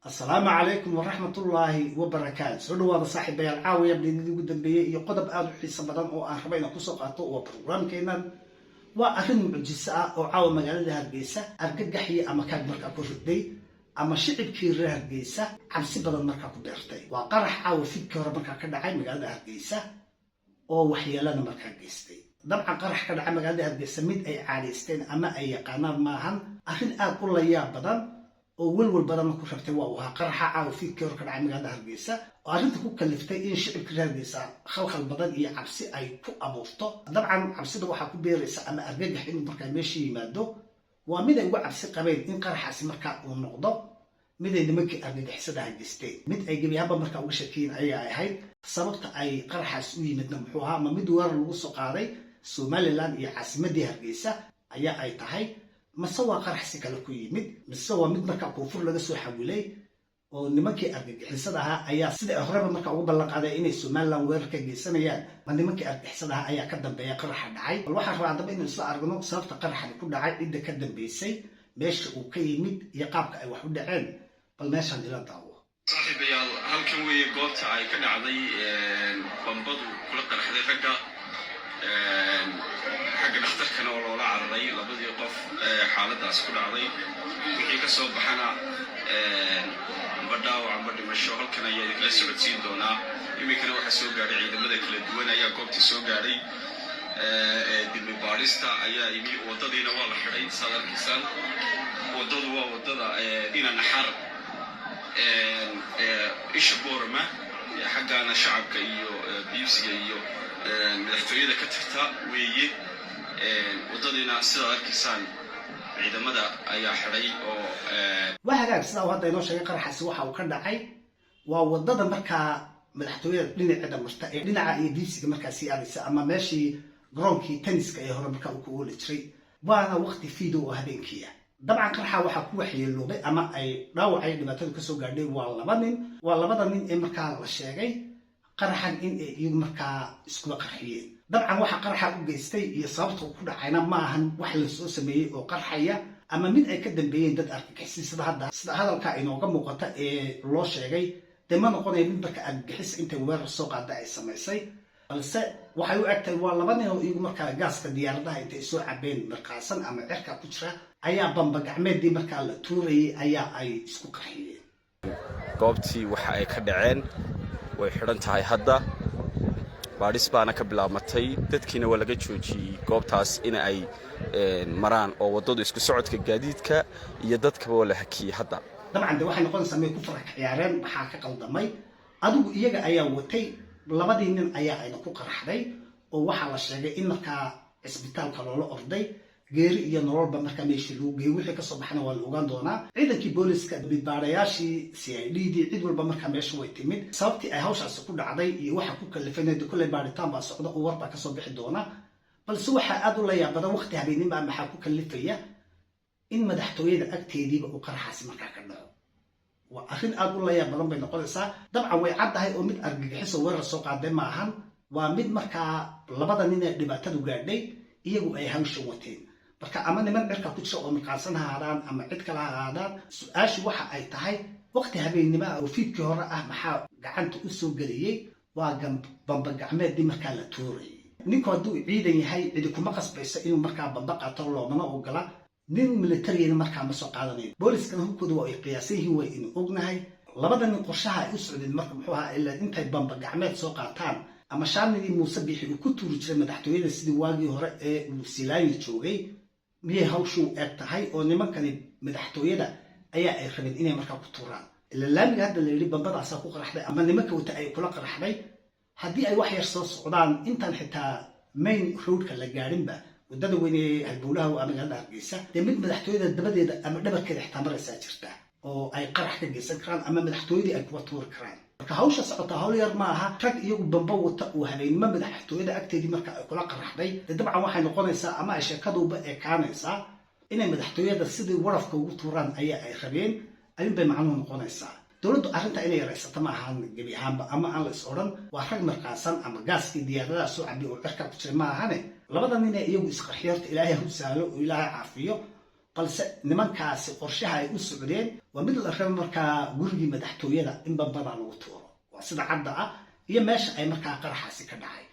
السلام عليكم ورحمة الله وبركاته. سؤال هذا صاحب العاوية بليدي قدام بيه يقدم آدم حيس بدن أو أخبرنا كسوق عطوا وبرنامج كينان وأخذ معجزة أو عاو مجال هالجيسة أرجع حية أما كان مركب كوردي أما شعب كير هالجيسة عم سبب مركب كبرتي وقرح عاو في كور مركب كذا عين مجال هالجيسة أو وحيلنا مركب جيستي طبعا قرح كذا عين مجال هالجيسة ميد أي عاليستين أما أي قناة معهن أخذ أقول يا بدن وولول بدن ku rabtay waa waxa qarxa caaw fikir ka dhacay magaalada Hargeysa oo arinta ku kaliftay in shicibka Hargeysa khalkhal badan iyo cabsi ay ku abuurto dabcan cabsida waxa ku beeraysa ama argagax in markaa meesha yimaado waa mid ay uga cabsi qabeen in qarxaasi markaa uu noqdo mid ay nimankii argagaxisada haysteen mid ay gabiyaaba markaa uga shakeen ayay ahayd sababta ay qarxaas u yimaadna muxuu ahaa ma mid war lagu soo qaaday Somaliland iyo caasimadii Hargeysa ayaa ay tahay مسوا قرح سكالو كيمد مسوا مد مركا كوفر laga soo xawilay oo nimankii argagixisadaha ayaa sida horeba marka ugu ballan qaaday inay Somaliland weerar ka geysanayaan nimankii argagixisadaha ayaa ka dambeeyay qaraxa dhacay bal waxa rabaa in isla aragno sababta qaraxa ku dhacay cidda ka dambeysay meesha uu ka yimid iyo qaabka ay wax u dhaceen bal meeshan ila daawo saaxiibayaal halkan weeye goobta ay ka dhacday bambadu kula qaraxday ragga حق نختار كنا ولا عرضي لبدي قف حالة أسكول عرضي وحي كسب بحنا بدأ وعم بدي مشوهل كنا يجلس بتسين دونا يمكن كنا واحد سوق قاري عيد مدة كل الدول أيا قبتي سوق قاري دي باريستا أيا يمي وضدينا والله حرين صدر كيسان وضد دينا نحر إيش بورمة حقنا شعب كيو بيوسي كيو madaxtooyada ka tirta weeye wadadina sida arkaysan ciidamada ayaa xiray oo waxa sida wada inoo sheegay qaraxaasi waxa uu ka dhacay waa wadada markaa madaxtooyada dhinaceeda marta ee dhinaca iyo diisiga markaa si aadaysa ama meeshii garoonkii tenniska ee hore markaa uu ku wali jiray waana waqti fiido oo habeenkii dabcan qaraxa waxa ku waxyeelooday ama ay dhaawacay dhibaatada ka soo gaadhay waa labada nin ee markaa la sheegay qaraxan in ay markaa isku qarxiyeen dabcan waxa qaraxa u geystay iyo sababta ku dhacayna ma ahan wax la soo sameeyay oo qarxaya ama mid ay ka dambeeyeen dad argagixisada sida hadalka inooga muuqata ee loo sheegay dema noqonay mid markaa argagixis inta weerar soo qaada ay sameysay balse waxay u egtay waa laba nin oo iyagu markaa gaaska diyaaradaha intay soo cabeen markaasan ama cirka ku jira ayaa bamba gacmeedii markaa la tuurayay ayaa ay isku qarxiyeen goobtii waxa ay ka dhaceen way xiran tahay hadda baadhis baana ka bilaabmatay dadkiina waa laga joojiyay goobtaas in ay maraan oo wadadu isku socodka gaadiidka iyo dadkaba la hakiyay hadda dabcan waxay noqonaysaa meel ku farax ciyaareen waxa ka qaldamay adigu iyaga ayaa watay labadii nin ayaa ay ku qaraxday oo waxa la sheegay in markaa isbitaalka loola orday geeri iyo nololba markaa meeshii lagu geeyay wixii ka soo baxna waa la ogaan doonaa ciidankii booliska bidbaarayaashii CID cid walba markaa meesha way timid sababtii ay hawshaasi ku dhacday iyo waxa ku kalifay kulay baaritaan baa socda oo warba ka soo bixi doona balse waxa aad u la yaabada waqti habeenimo maxaa ku kalifaya in madaxtooyada agteediiba uu qaraxaasi markaa ka dhaco waa arrin aad u la yaabadan bay noqonaysaa dabcan way caddahay oo mid argagixiso weerar soo qaaday ma ahan waa mid markaa labada nin ee dhibaatadu gaadhay iyagu ay hawsha wateen marka ama niman cirka ku jira oo markaasan haadaan ama cid kale haadaan su'aashu waxa ay tahay waqti habeenimo oo fiidkii hore ah maxaa gacanta u soo galiyay waa bamba gacmeedii markaa la tuurayay ninku hadduu ciidan yahay cidi kuma qasbaysa inuu markaa bamba qaato loomana ogola nin militariyana markaa ma soo qaadanayo booliskana hubkooda waa ay qiyaasan yihiin way in ognahay labada nin qorshaha ay u socdeen marka muxuu ahaa ilaa intay bamba gacmeed soo qaataan ama shaamidii muuse bixi uu ku tuuri jiray madaxtooyada sidii waagii hore ee uu Silaani joogay miyay hawshu eeg tahay oo nimankani madaxtooyada ayaa ay rabeen inay markaa ku tuuraan ila laamiga hadda la yiri bambadaas ku qaraxday ama nimanka wata ay kula qaraxday haddii ay wax yar soo socdaan intaan xitaa main roadka la gaarinba wadada weyn ee halbowlaha oo magaalada Hargeysa mid madaxtooyada dabadeeda ama dhabarkeeda xitaa maraysaa jirta oo ay qarax ka geysan karaan ama madaxtooyadii ay kuwa tuuri karaan marka hawsha socota hawl yar ma aha rag iyagu bamba wata oo habeenimo madaxtooyada agteedii marka ay kula qaraxday dabcan waxay noqonaysaa ama ay sheekaduba ee kaanaysaa inay madaxtooyada sidii warafka ugu tuuraan ayaa ay rabeen ayun bay macnuhu noqonaysaa dowladdu arrinta inay yaraysato ma ahan gebi ahaanba ama aan la is odhan waa rag markaasan ama gaaskii diyaaradaha soo cabi oo cirka ku jiray ma ahane labada nin ee iyagu isqarxiyoorta ilaahay hu saalo oo ilaahay caafiyo balse nimankaasi qorshaha ay u socdeen waa mid la rabo markaa gurigii madaxtooyada in bambada lagu tuuro waa sida cadda ah iyo meesha ay markaa qaraxaasi ka dhacay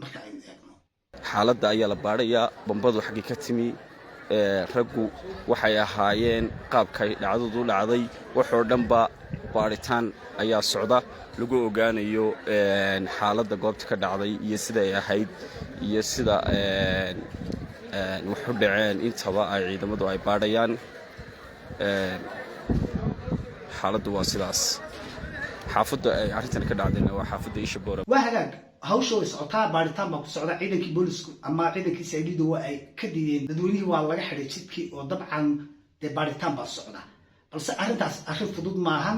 marka aynu eegno xaaladda ayaa la baadhayaa bambadu xaggii ka timi raggu waxay ahaayeen qaabkay dhacdadu dhacday waxoo dhanba baadhitaan ayaa socda lagu ogaanayo xaaladda goobta ka dhacday iyo sida ay ahayd iyo sida wax u dhaceen intaba ay ciidamadu ay baadhayaan xaaladdu waa sidaas xaafadda ay arrintan ka dhacdayna waa xaafadda Isha Boora waa hagaag hawsha way socotaa baadhitaan baa ku socda ciidankii boolisku ama ciidankii sayidida waa ay ka diideen dadweynihii waa laga xidhay jidkii oo dabcan dee baadhitaan baa socda balse arrintaas arrin fudud maahan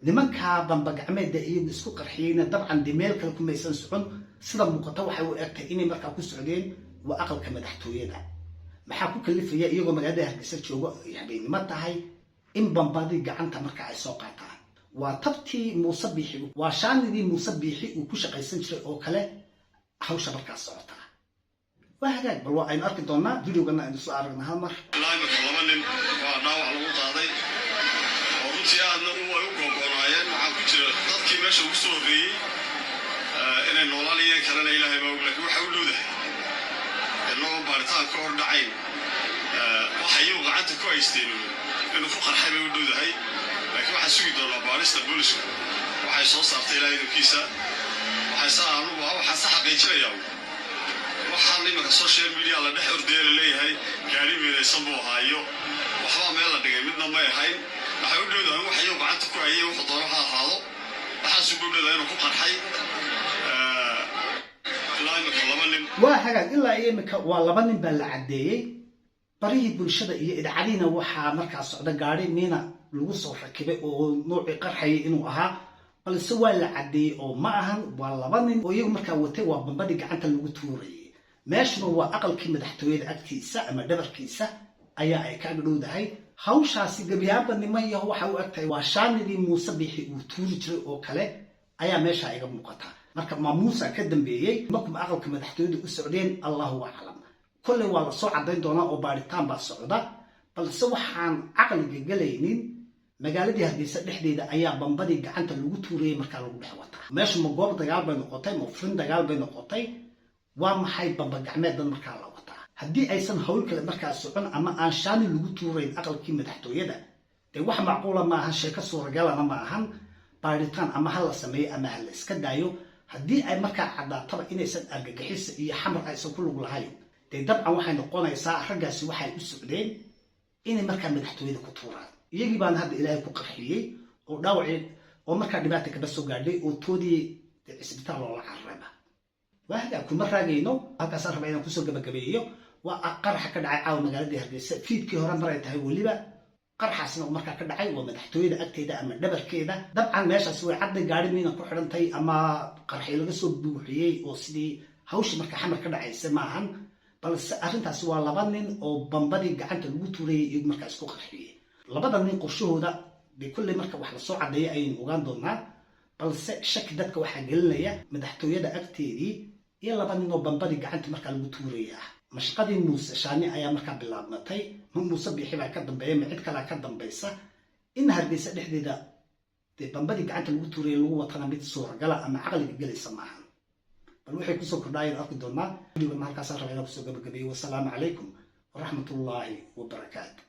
nimankaa bamba gacmeedda iyagu isku qarxiyeyna dabcan dee meel kale kumaysan socon sida muuqata waxay u egtay inay markaa ku socdeen waa aqalka madaxtooyada maxaa ku kalifaya iyagoo magaalada Hargeysa joogo ay habeenimo tahay in bambadii gacanta markaa ay soo qaataan waa tabtii Muuse Biixi waa shaanidii Muuse Biixi uu ku shaqaysan jiray oo kale hawsha markaa socota waa hagaag bal waa aynu arki doonaa videogana aynu soo aragnaa hal mar laamka laba nin waa dhaawac lagu qaaday oo runtii aadna way u googo'naayeen waxaa ku jira dadkii meesha ugu soo horreeyey inay noolanayeen kalena ilaahay baa og laakiin waxa u dhowdahay innagoo baaritaan ka hor dhacayn waxa iyagu gacanta ku haysteen inuu ku qarxay bay u dhowdahay laakiin waxaan sugi doonaa baarista boolisku waxay soo saartay ilaahay idinkiisa waxaan sa xaqiijinayaa waxaan imanka social media la dhex ordaya la leeyahay gaari meelaysan buu ahaayo waxbaa meel la dhigay midna may ahayn waxay u dhowdahay wax iyagu gacanta ku hayay wuxuu doono ha ahaado waxaas u dhowdahay inuu ku qarxay ilaa iminka laba nin waa hagaag ilaa iyo iminka waa laba nin baa la caddeeyey barihii bulshada iyo idacadiina waxaa markaa socda gaari miina lagu soo rakibay oo noocii qarxayay inuu ahaa balse waa la caddeeyey oo ma ahan waa laba nin oo iyagu markaa watay waa bambadii gacanta lagu tuurayay meeshuna waa aqalkii madaxtooyada agtiisa ama dhabarkiisa ayaa ay ka dhowdahay hawshaasi gabiyaaba niman yaho waxa u egtahay waa shaanidii Muuse Biixi uu tuuri jiray oo kale ayaa meesha iga muuqata marka maamuusa ka dambeeyey markuu aqalka madaxtooyada u socdeen Allahu a'lam kulli waa la soo cadeyn doonaa oo baaritaan baa socda balse waxaan aqliga galaynin magaaladii Hargeysa dhexdeeda ayaa bambadii gacanta lagu tuurayay markaa lagu dhex wataa meesha ma goob dagaal bay noqotay ma furin dagaal bay noqotay waa maxay bamba gacmeedan markaa la wataa haddii aysan hawl kale markaa socon ama aan shaani lagu tuurayn aqalkii madaxtooyada dee wax macquula ma ahan sheeko suuragalana ma ahan baaritaan ama ha la sameeyo ama ha la iska daayo haddii ay markaa caddaataba inaysan argagixisa iyo xamar aysan ku lug lahayn dee dabcan waxay noqonaysaa raggaasi waxay u socdeen inay markaa madaxtooyada ku tuuraan iyagii baana hadda ilaahay ku qarxiyey oo dhaawacii oo markaa dhibaata kaba soo gaadhay oo toodii cisbitaal loola cararayba waa hagaag kuma raagayno halkaasaan raba inaan kusoo gabagabeeyo waa qaraxa ka dhacay caawa magaaladii Hargeysa fiidkii hore mar ay tahay weliba qaraxaasna oo markaa ka dhacay waa madaxtooyada agteeda ama dhabarkeeda dabcan meeshaas way cadday gaari miina ku xidhantay ama qarxi laga soo buuxiyey oo sidii hawsha markaa xamar ka dhacaysa maahan balse arrintaasi waa laba nin oo bambadii gacanta lagu tuurayay iyagu markaa isku qarxiyey labada nin qorshahooda dee kulley marka wax la soo caddeeyay ayaynu ogaan doonaa balse shaki dadka waxaa gelinaya madaxtooyada agteedii iyo laba nin oo bambadii gacanta markaa lagu tuurayay ah mashqadii Muuse Shaani ayaa markaa bilaabmatay Muuse Biixi baa ka dambeeya ma cid kale ka dambaysa in Hargeysa dhexdeeda dee bambadii gacanta lagu tuurayay lagu watana mid suuragala ama caqliga gelaysa maahan bal waxay kusoo kordhaayeen arki doonaa videoga halkaasaan rabaa inaan kusoo gabagabeeyo wasalaamu calaykum waraxmatullaahi wabarakaatu